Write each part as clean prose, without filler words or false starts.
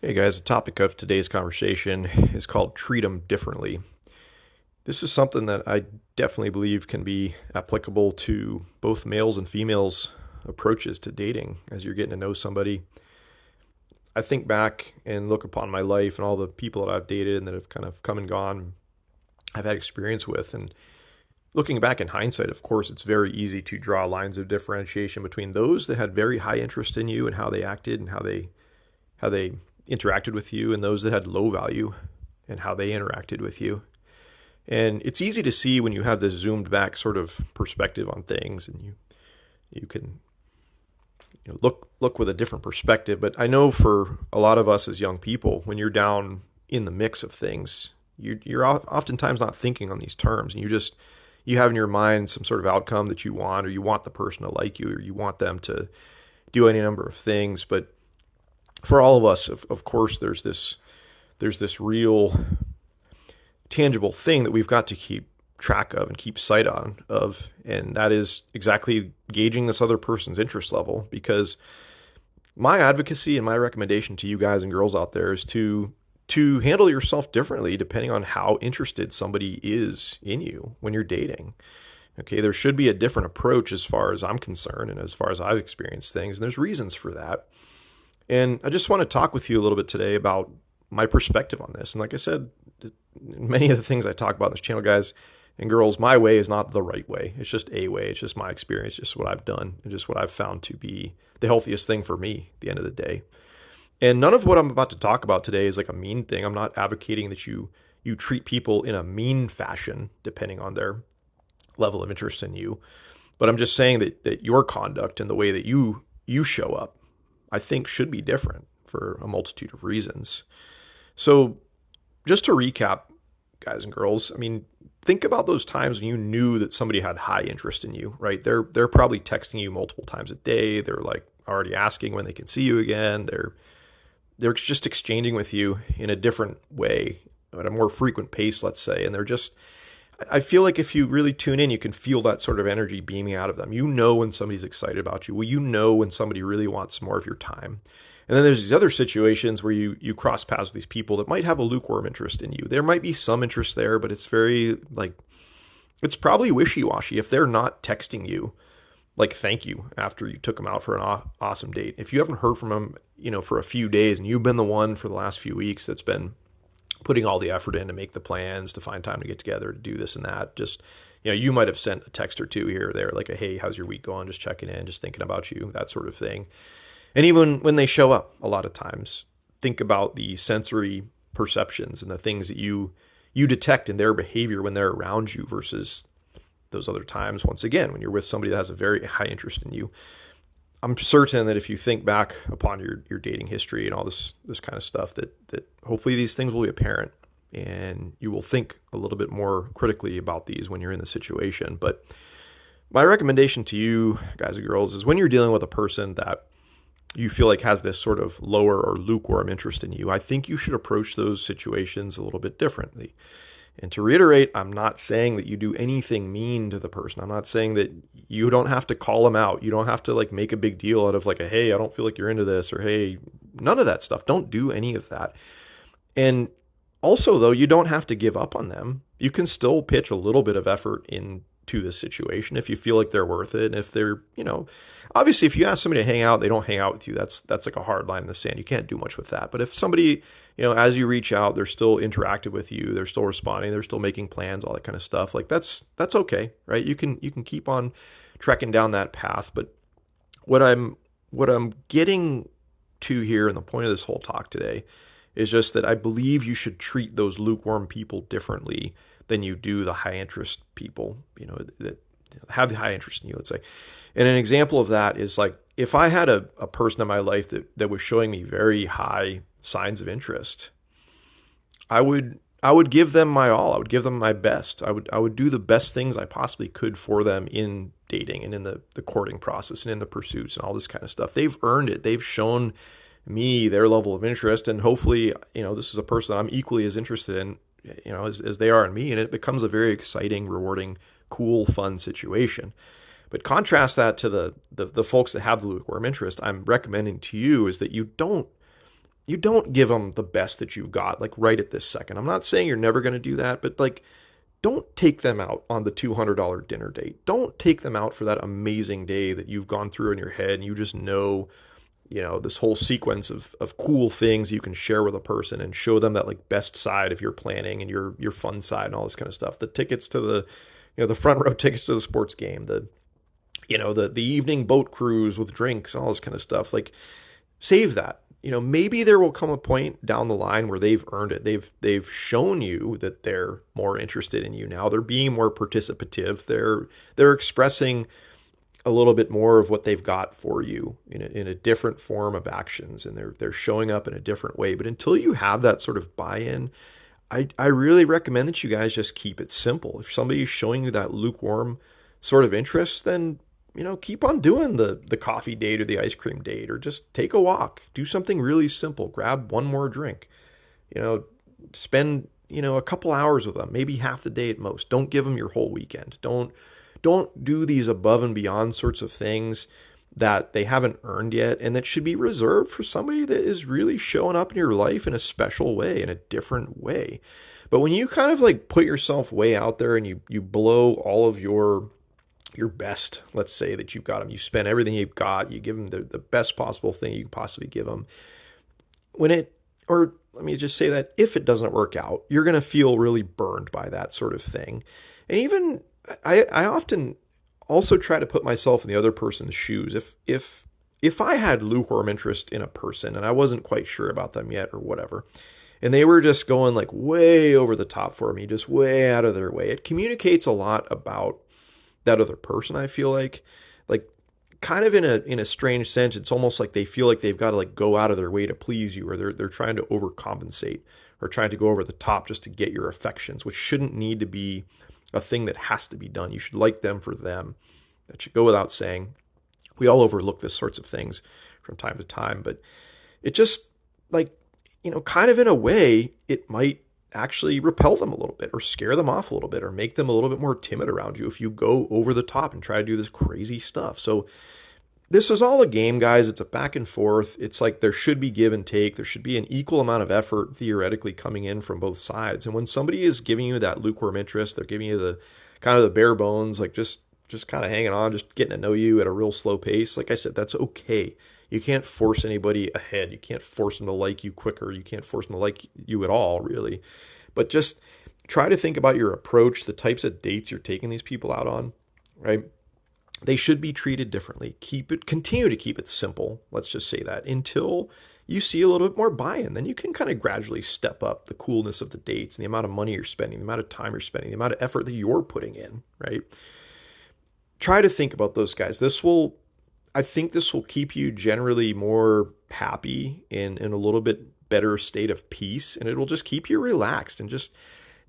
Hey guys, the topic of today's conversation is called Treat 'em Differently. This is something that I definitely believe can be applicable to both males and females' approaches to dating as you're getting to know somebody. I think back and look upon my life and all the people that I've dated and that have kind of come and gone, I've had experience with. And looking back in hindsight, of course, it's very easy to draw lines of differentiation between those that had very high interest in you and how they acted and how they interacted with you, and those that had low value and how they interacted with you. And it's easy to see when you have this zoomed back sort of perspective on things, and you can look with a different perspective. But I know for a lot of us as young people, when you're down in the mix of things, you're oftentimes not thinking on these terms, and you have in your mind some sort of outcome that you want, or you want the person to like you, or you want them to do any number of things. But for all of us, of course, there's this real tangible thing that we've got to keep track of and keep sight on of, and that is exactly gauging this other person's interest level. Because my advocacy and my recommendation to you guys and girls out there is to handle yourself differently depending on how interested somebody is in you when you're dating. Okay, there should be a different approach as far as I'm concerned and as far as I've experienced things, and there's reasons for that. And I just want to talk with you a little bit today about my perspective on this. And like I said, many of the things I talk about in this channel, guys and girls, my way is not the right way. It's just a way. It's just my experience, just what I've done, and just what I've found to be the healthiest thing for me at the end of the day. And none of what I'm about to talk about today is like a mean thing. I'm not advocating that you treat people in a mean fashion depending on their level of interest in you. But I'm just saying that your conduct and the way that you show up, I think, should be different for a multitude of reasons. So just to recap, guys and girls, I mean, think about those times when you knew that somebody had high interest in you, right? They're probably texting you multiple times a day. They're like already asking when they can see you again. They're just exchanging with you in a different way, at a more frequent pace, let's say. And I feel like if you really tune in, you can feel that sort of energy beaming out of them. You know when somebody's excited about you. Well, you know when somebody really wants more of your time. And then there's these other situations where you cross paths with these people that might have a lukewarm interest in you. There might be some interest there, but it's very it's probably wishy-washy if they're not texting you like thank you after you took them out for an awesome date. If you haven't heard from them, for a few days, and you've been the one for the last few weeks that's been putting all the effort in to make the plans, to find time to get together, to do this and that. Just, you might have sent a text or two here or there, like a, hey, how's your week going? Just checking in, just thinking about you, that sort of thing. And even when they show up, a lot of times, think about the sensory perceptions and the things that you detect in their behavior when they're around you versus those other times, once again, when you're with somebody that has a very high interest in you. I'm certain that if you think back upon your dating history and all this kind of stuff, that hopefully these things will be apparent and you will think a little bit more critically about these when you're in the situation. But my recommendation to you guys and girls is when you're dealing with a person that you feel like has this sort of lower or lukewarm interest in you, I think you should approach those situations a little bit differently. And to reiterate, I'm not saying that you do anything mean to the person. I'm not saying that you don't have to call them out. You don't have to make a big deal out of a, hey, I don't feel like you're into this, or hey, none of that stuff. Don't do any of that. And also, though, you don't have to give up on them. You can still pitch a little bit of effort into this situation if you feel like they're worth it. And if they're, obviously if you ask somebody to hang out, they don't hang out with you. That's like a hard line in the sand. You can't do much with that. But if somebody, as you reach out, they're still interactive with you, they're still responding, they're still making plans, all that kind of stuff, that's okay, right? You can keep on trekking down that path. But what I'm getting to here, and the point of this whole talk today, is just that I believe you should treat those lukewarm people differently than you do the high interest people, that have the high interest in you, let's say. And an example of that is if I had a person in my life that was showing me very high signs of interest, I would give them my all. I would give them my best. I would do the best things I possibly could for them in dating and in the courting process and in the pursuits and all this kind of stuff. They've earned it. They've shown me their level of interest, and hopefully, this is a person that I'm equally as interested in, as they are in me, and it becomes a very exciting, rewarding, cool, fun situation. But contrast that to the folks that have the lukewarm interest. I'm recommending to you is that you don't you don't give them the best that you've got, like right at this second. I'm not saying you're never going to do that, but like, don't take them out on the $200 dinner date. Don't take them out for that amazing day that you've gone through in your head and you just know, this whole sequence of cool things you can share with a person and show them that like best side of your planning and your fun side and all this kind of stuff. The tickets to the front row tickets to the sports game, the evening boat cruise with drinks, all this kind of stuff. Like, save that. Maybe there will come a point down the line where they've earned it. They've shown you that they're more interested in you now. They're being more participative. They're expressing a little bit more of what they've got for you in a different form of actions, and they're showing up in a different way. But until you have that sort of buy-in, I really recommend that you guys just keep it simple. If somebody is showing you that lukewarm sort of interest, then keep on doing the coffee date or the ice cream date, or just take a walk. Do something really simple. Grab one more drink. Spend a couple hours with them, maybe half the day at most. Don't give them your whole weekend. Don't do these above and beyond sorts of things that they haven't earned yet and that should be reserved for somebody that is really showing up in your life in a special way, in a different way. But when you kind of like put yourself way out there and you blow all of your best, let's say that you've got them, you spend everything you've got, you give them the best possible thing you can possibly give them. Or let me just say that if it doesn't work out, you're going to feel really burned by that sort of thing. And even I often also try to put myself in the other person's shoes. If I had lukewarm interest in a person and I wasn't quite sure about them yet or whatever, and they were just going like way over the top for me, just way out of their way, it communicates a lot about that other person. I feel like kind of in a strange sense, it's almost like they feel like they've got to like go out of their way to please you, or they're trying to overcompensate or trying to go over the top just to get your affections, which shouldn't need to be a thing that has to be done. You should like them for them. That should go without saying. We all overlook this sorts of things from time to time, but it just like, kind of in a way, it might actually repel them a little bit or scare them off a little bit or make them a little bit more timid around you if you go over the top and try to do this crazy stuff. So this is all a game, guys. It's a back and forth. It's like there should be give and take. There should be an equal amount of effort theoretically coming in from both sides. And when somebody is giving you that lukewarm interest, they're giving you the kind of the bare bones, like just kind of hanging on, just getting to know you at a real slow pace. Like I said, that's okay. You can't force anybody ahead. You can't force them to like you quicker. You can't force them to like you at all, really. But just try to think about your approach, the types of dates you're taking these people out on, right? They should be treated differently. Continue to keep it simple. Let's just say that until you see a little bit more buy-in. Then you can kind of gradually step up the coolness of the dates and the amount of money you're spending, the amount of time you're spending, the amount of effort that you're putting in, right? Try to think about those guys. I think this will keep you generally more happy in a little bit better state of peace, and it'll just keep you relaxed and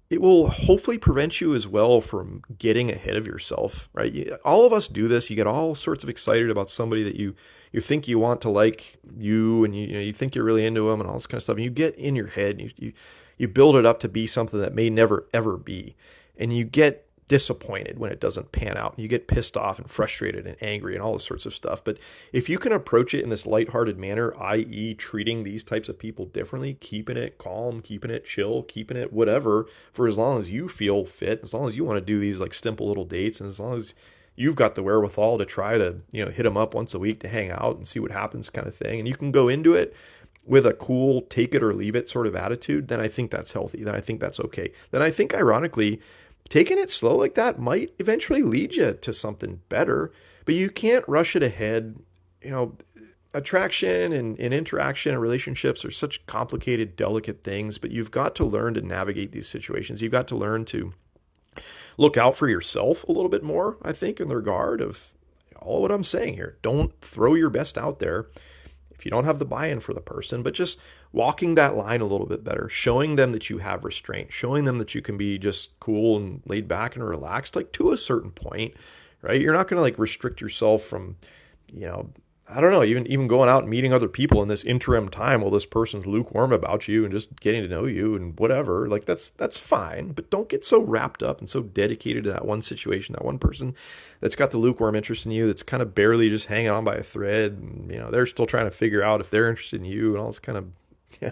it will hopefully prevent you as well from getting ahead of yourself, right? All of us do this. You get all sorts of excited about somebody that you think you want to like you, and you think you're really into them and all this kind of stuff. And you get in your head, and you build it up to be something that may never ever be, and you get disappointed when it doesn't pan out. You get pissed off and frustrated and angry and all this sorts of stuff. But if you can approach it in this lighthearted manner, i.e. treating these types of people differently, keeping it calm, keeping it chill, keeping it whatever, for as long as you feel fit, as long as you want to do these like simple little dates, and as long as you've got the wherewithal to try to, hit them up once a week to hang out and see what happens kind of thing. And you can go into it with a cool, take it or leave it sort of attitude, then I think that's healthy. Then I think that's okay. Then I think ironically, taking it slow like that might eventually lead you to something better, but you can't rush it ahead. Attraction and interaction and relationships are such complicated, delicate things, but you've got to learn to navigate these situations. You've got to learn to look out for yourself a little bit more, I think, in the regard of all what I'm saying here. Don't throw your best out there if you don't have the buy-in for the person, but just walking that line a little bit better, showing them that you have restraint, showing them that you can be just cool and laid back and relaxed, like to a certain point, right? You're not going to like restrict yourself from, I don't know, even going out and meeting other people in this interim time while this person's lukewarm about you and just getting to know you and whatever. Like that's fine, but don't get so wrapped up and so dedicated to that one situation, that one person that's got the lukewarm interest in you, that's kind of barely just hanging on by a thread. And, they're still trying to figure out if they're interested in you and all this kind of Yeah,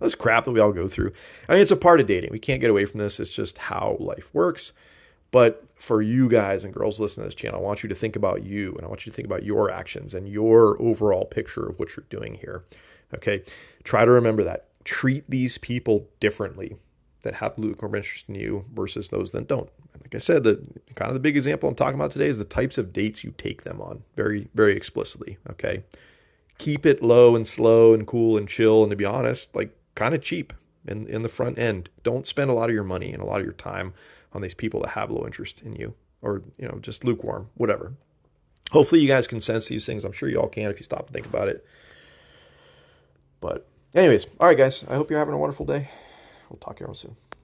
it's crap that we all go through. I mean, it's a part of dating. We can't get away from this. It's just how life works. But for you guys and girls listening to this channel, I want you to think about you, and I want you to think about your actions and your overall picture of what you're doing here. Okay. Try to remember that. Treat these people differently that have lukewarm interest in you versus those that don't. Like I said, the kind of the big example I'm talking about today is the types of dates you take them on, very, very explicitly. Okay. Keep it low and slow and cool and chill, and to be honest, like kind of cheap in the front end. Don't spend a lot of your money and a lot of your time on these people that have low interest in you, or just lukewarm, whatever. Hopefully you guys can sense these things. I'm sure you all can if you stop and think about it. But anyways, all right guys, I hope you're having a wonderful day. We'll talk to you all soon.